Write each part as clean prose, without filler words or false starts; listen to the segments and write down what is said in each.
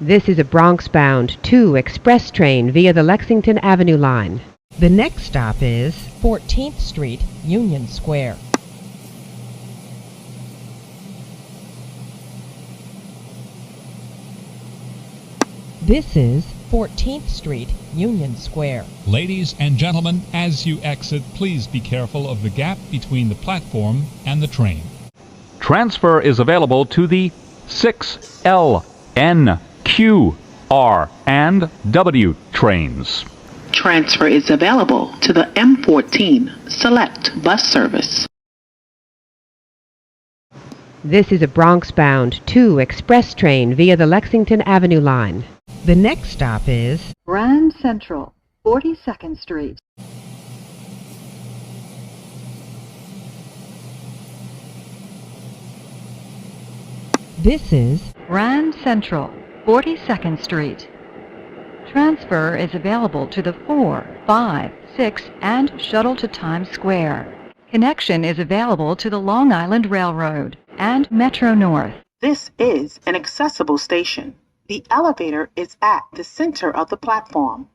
This is a Bronx-bound 2 express train via the Lexington Avenue Line. The next stop is 14th Street, Union Square. This is 14th Street, Union Square. Ladies and gentlemen, as you exit, please be careful of the gap between the platform and the train. Transfer is available to the 6 L, N, Q, R, and W trains. Transfer is available to the M14 Select bus service. This is a Bronx-bound 2 express train via the Lexington Avenue Line. The next stop is Grand Central-42nd Street. This is Grand Central-42nd Street. Transfer is available to the 4, 5, 6, and shuttle to Times Square. Connection is available to the Long Island Railroad and Metro North. This is an accessible station. The elevator is at the center of the platform.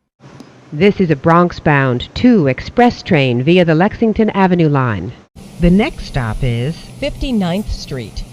This is a Bronx-bound 2 express train via the Lexington Avenue Line. the next stop is 59th Street.